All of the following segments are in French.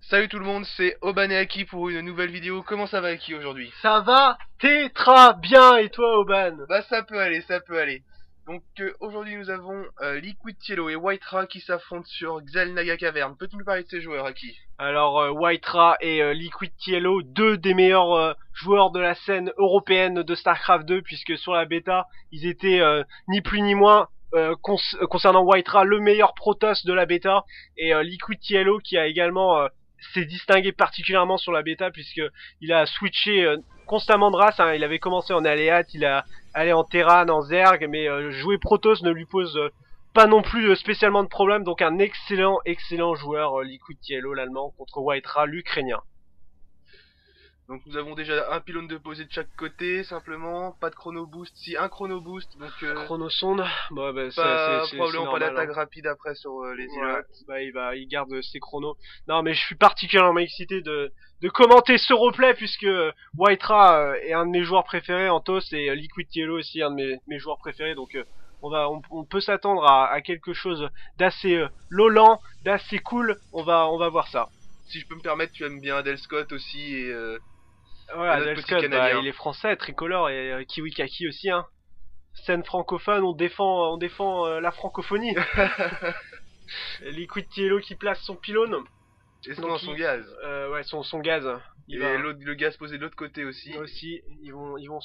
Salut tout le monde, c'est Oban et Aki pour une nouvelle vidéo. Comment ça va Aki aujourd'hui? Ça va très bien, et toi Oban? Bah ça peut aller, ça peut aller. Donc aujourd'hui nous avons Liquid Yellow et Whitera qui s'affrontent sur Xel'Naga Cavern. Peux-tu nous parler de ces joueurs Aki? Alors Whitera et Liquid Yellow, deux des meilleurs joueurs de la scène européenne de StarCraft 2, puisque sur la bêta, ils étaient ni plus ni moins, concernant Whitera, le meilleur Protoss de la bêta, et Liquid Yellow qui a également s'est distingué particulièrement sur la bêta, puisque il a switché constamment de race, hein. Il avait commencé en Aléat, il a allé en Terran, en Zerg, mais jouer Protoss ne lui pose pas non plus spécialement de problème. Donc un excellent joueur, Liquid Yellow, l'allemand, contre Whitera, l'ukrainien. Donc nous avons déjà un pylône de posé de chaque côté, simplement, pas de chrono boost, si un chrono boost, donc Chronosonde, bah, probablement pas d'attaque hein. rapide après sur les îlots. Ouais, bah il garde ses chronos. Non mais je suis particulièrement excité de commenter ce replay, puisque Whitera est un de mes joueurs préférés en TOS, et Liquid Yellow aussi un de mes joueurs préférés, donc on peut s'attendre à quelque chose d'assez lollant, d'assez cool. On va voir ça. Si je peux me permettre, tu aimes bien Adel Scott aussi et Ouais, Adel Scott, bah, il est français, tricolore, et Kiwi Kaki aussi, hein. Scène francophone, on défend la francophonie. Liquid Yellow qui place son pylône. Et son gaz. Ouais, son gaz. Le gaz posé de l'autre côté aussi. Ils vont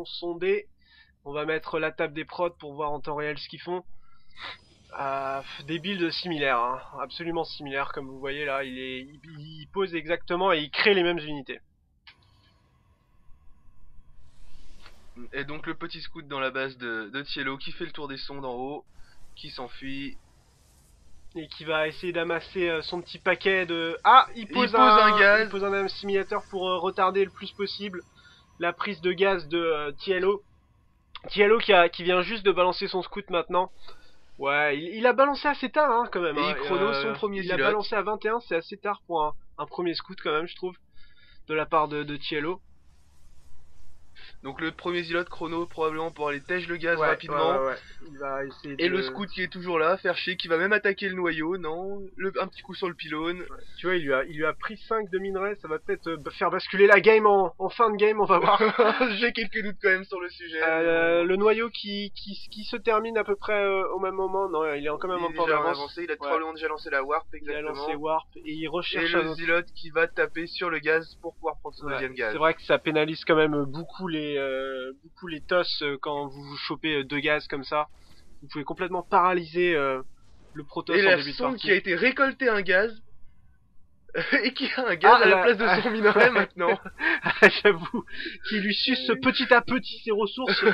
sonder. On va mettre la table des prods pour voir en temps réel ce qu'ils font. Des builds similaires, hein. Absolument similaires, comme vous voyez là. Il pose exactement et il crée les mêmes unités. Et donc le petit scout dans la base de Tiello qui fait le tour des sondes en haut, qui s'enfuit. Et qui va essayer d'amasser son petit paquet de... il pose un gaz. Il pose un assimilateur pour retarder le plus possible la prise de gaz de Tiello. Tiello qui vient juste de balancer son scout maintenant. Ouais, il a balancé assez tard, hein, quand même. Et hein. il chrono son premier Il a balancé à 21, c'est assez tard pour un premier scout quand même, je trouve, de la part de Tiello. Donc le premier zilot chrono probablement pour aller tèche le gaz rapidement. Ouais. Il va essayer et le scout qui est toujours là, faire chier, qui va même attaquer le noyau, non, un petit coup sur le pylône. Ouais. Tu vois, il lui a pris 5 de minerais, ça va peut-être faire basculer la game en fin de game, on va voir. J'ai quelques doutes quand même sur le sujet. Le noyau qui se termine à peu près au même moment, non, il est quand même un peu en avance. Il a probablement déjà lancé la warp, exactement. Il a lancé warp et il recherche le zilot qui va taper sur le gaz pour pouvoir prendre son deuxième gaz. C'est vrai que ça pénalise quand même beaucoup les TOS quand vous chopez deux gaz comme ça. Vous pouvez complètement paralyser le Protoss en début de partie. Qui a été récolté un gaz et qui a un gaz à la place de son minerai maintenant. J'avoue, qui lui suce petit à petit ses ressources.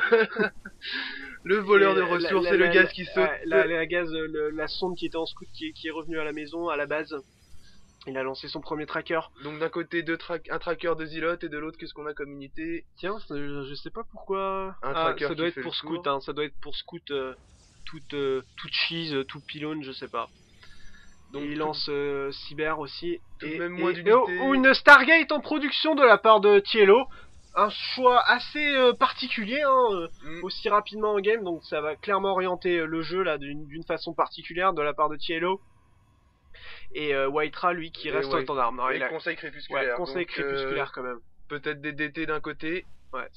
Le voleur de ressources et le gaz qui saute. La sonde qui était en scout qui est revenue à la maison, à la base. Il a lancé son premier tracker. Donc d'un côté un tracker de Zilot et de l'autre qu'est-ce qu'on a comme unité? Tiens, je sais pas pourquoi. Ça doit être pour scout, hein. Ça doit être pour scout toute cheese, tout pylône, je sais pas. Donc il lance cyber aussi. Une Stargate en production de la part de Tiello. Un choix assez particulier, hein, aussi rapidement en game, donc ça va clairement orienter le jeu là d'une façon particulière de la part de Tiello. Et Whitera, lui, qui reste en temps d'armes. Il a conseil crépusculaire. Ouais, conseil crépusculaire quand même. Peut-être des DT d'un côté. Ouais,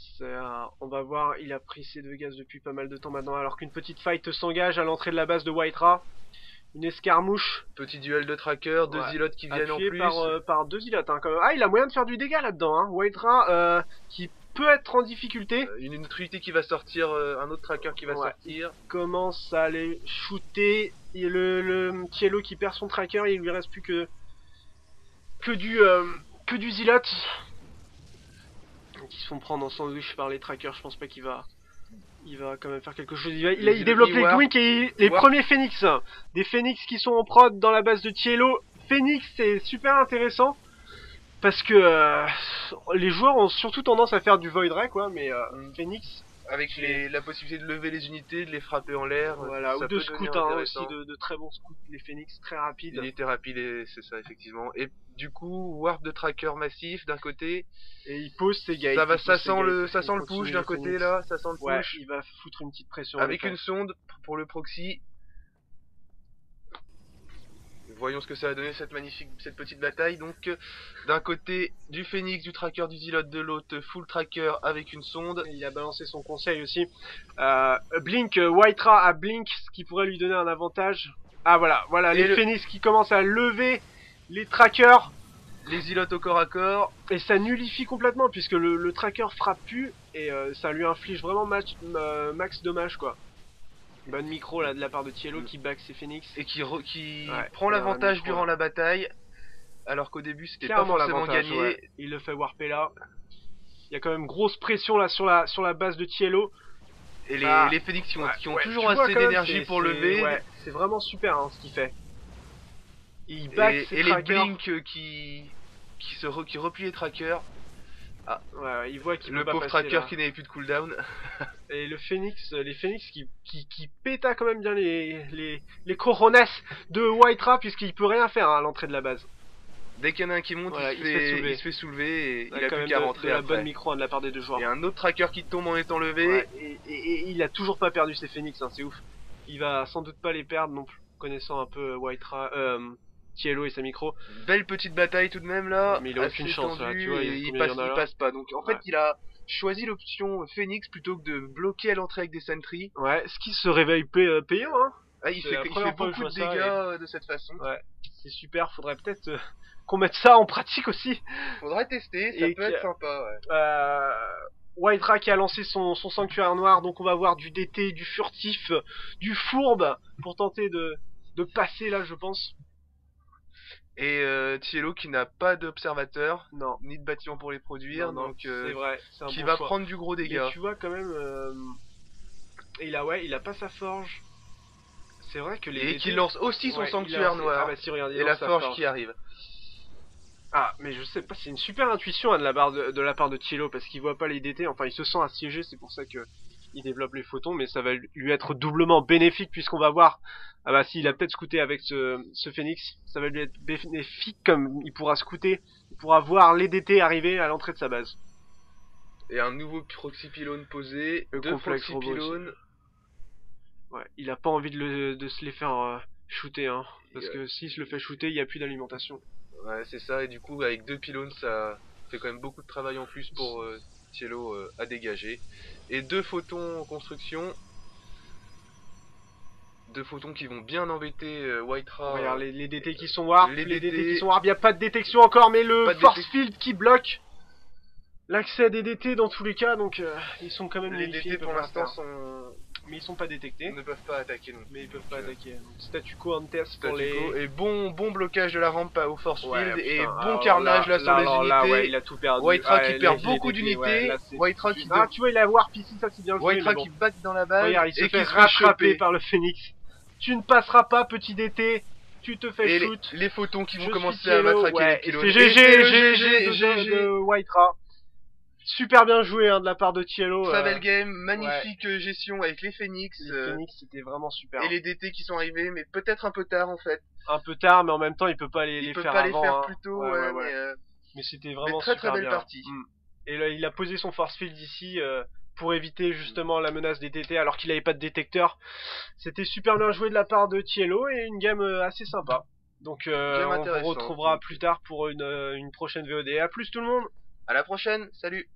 on va voir, il a pris ses deux gaz depuis pas mal de temps maintenant, alors qu'une petite fight s'engage à l'entrée de la base de Whitera. Une escarmouche. Petit duel de trackers, deux zilots qui viennent en plus. Par deux zilots, hein, quand même. Il a moyen de faire du dégât là-dedans, hein. Whitera, qui peut être en difficulté. Une autre unité qui va sortir, un autre tracker qui va sortir. Commence à aller shooter. Et le Tiello qui perd son tracker, il lui reste plus que du zilot. Qui se font prendre en sandwich par les trackers, je pense pas qu'il va quand même faire quelque chose. Il développe les Gwink et les premiers Phoenix. Des Phoenix qui sont en prod dans la base de Tiello. Phoenix, c'est super intéressant. Parce que les joueurs ont surtout tendance à faire du Void Ray, quoi. Mais Phoenix... Avec la possibilité de lever les unités, de les frapper en l'air. Voilà, ou de scouts, hein, aussi de très bons scouts, les Phoenix, très rapides. Unité rapide, c'est ça, effectivement. Et du coup, warp de tracker massif d'un côté. Et il pose ses gates. Ça sent le push d'un côté là, ça sent le push. Ouais, il va foutre une petite pression. Avec une sonde pour le proxy. voyons ce que ça a donné cette petite bataille. Donc d'un côté du Phoenix, du tracker, du Zealot, de l'autre full tracker avec une sonde. Il a balancé son conseil aussi. Blink, Whitera a Blink, ce qui pourrait lui donner un avantage. Ah voilà, les Phoenix qui commencent à lever les trackers. Les Zealots au corps à corps. Et ça nullifie complètement puisque le tracker frappe plus et ça lui inflige vraiment max dommage quoi. Bonne micro là de la part de Tiello qui back ses Phoenix. Et qui prend l'avantage durant la bataille. Alors qu'au début c'était pas forcément gagné. Ouais. Il le fait warper là. Il y a quand même grosse pression là sur la base de Tiello. Et les Phoenix qui ont toujours assez d'énergie pour lever. Ouais, c'est vraiment super hein, ce qu'il fait. Il back ses et les trackers. Blink qui replie les trackers. Ah, ouais, il voit qu'il le pauvre tracker qui n'avait plus de cooldown. Et les Phoenix qui péta quand même bien les coronas de Whitera puisqu'il peut rien faire hein, à l'entrée de la base. Dès qu'il y en a un qui monte, il se fait soulever et il a plus qu'à rentrer la après. Bonne micro hein, de la part des deux joueurs. Et un autre tracker qui tombe en étant levé. Ouais, et il a toujours pas perdu ses Phoenix, hein, c'est ouf. Il va sans doute pas les perdre non plus, connaissant un peu Whitera, Tiello et sa micro. Belle petite bataille tout de même là. Mais il a aucune chance là, tu vois. Il passe pas. Donc en fait il a choisi l'option Phoenix plutôt que de bloquer à l'entrée avec des sentries. Ouais, ce qui se réveille payant hein. Ah, il fait beaucoup de dégâts de cette façon. Ouais, c'est super, faudrait peut-être qu'on mette ça en pratique aussi. Faudrait tester, ça peut être sympa. Ouais. Whitera qui a lancé son sanctuaire noir, donc on va voir du DT, du furtif, du fourbe pour tenter de passer là je pense. Et Tiello qui n'a pas d'observateur, non, ni de bâtiment pour les produire, non, donc c'est vrai, c'est un qui bon va choix. prendre du gros dégâts. Mais tu vois quand même, il a pas sa forge. C'est vrai que et qui lance aussi son sanctuaire noir. Ah bah si, regarde, et la forge qui arrive. Ah, mais je sais pas, c'est une super intuition hein, de la part de Tiello parce qu'il voit pas les DT, enfin il se sent assiégé, c'est pour ça que il développe les photons, mais ça va lui être doublement bénéfique puisqu'on va voir. Ah bah si, il a peut-être scouté avec ce Phoenix, ça va lui être bénéfique comme il pourra scouter, il pourra voir les DT arriver à l'entrée de sa base. Et un nouveau proxy pylône posé, deux proxy pylônes. Ouais, il a pas envie de se les faire shooter hein, parce que s'il se le fait shooter, il y a plus d'alimentation. Ouais, c'est ça, et du coup avec deux pylônes ça fait quand même beaucoup de travail en plus pour Tiello à dégager. Et deux photons en construction. Deux photons qui vont bien embêter Whitera. Regarde les DT qui sont warp, les DT qui sont warp, il n'y a pas de détection encore, mais le force field qui bloque l'accès des DT dans tous les cas, donc ils sont quand même les DT pour l'instant mais ils sont pas détectés. Ils ne peuvent pas attaquer non. Mais ils peuvent pas attaquer. Donc, statu quo en test pour et bon blocage de la rampe au force field et bon carnage là sur les unités. Là, ouais, il a tout perdu. Whitera qui perd beaucoup d'unités. Whitera qui tu vois, il a warp ici, ça c'est bien joué. Whitera qui back dans la base. Regarde, il se fait rattraper par le Phoenix. Tu ne passeras pas, petit DT. Tu te fais shoot. Les photons qui vont commencer à matraquer les pylônes. C'est GG de Whitera. Super bien joué hein, de la part de Tiello. Très belle game, magnifique gestion avec les Phoenix. Les Phoenix c'était vraiment super. Et les DT qui sont arrivés, mais peut-être un peu tard en fait. Un peu tard, mais en même temps il peut pas les faire avant. Il peut pas les faire plus tôt, mais c'était vraiment très super belle bien. partie. Et là il a posé son force field ici pour éviter justement la menace des DT alors qu'il avait pas de détecteur. C'était super bien joué de la part de Tiello et une game assez sympa. Donc on vous retrouvera plus tard pour une prochaine VOD. A plus tout le monde. À la prochaine, salut.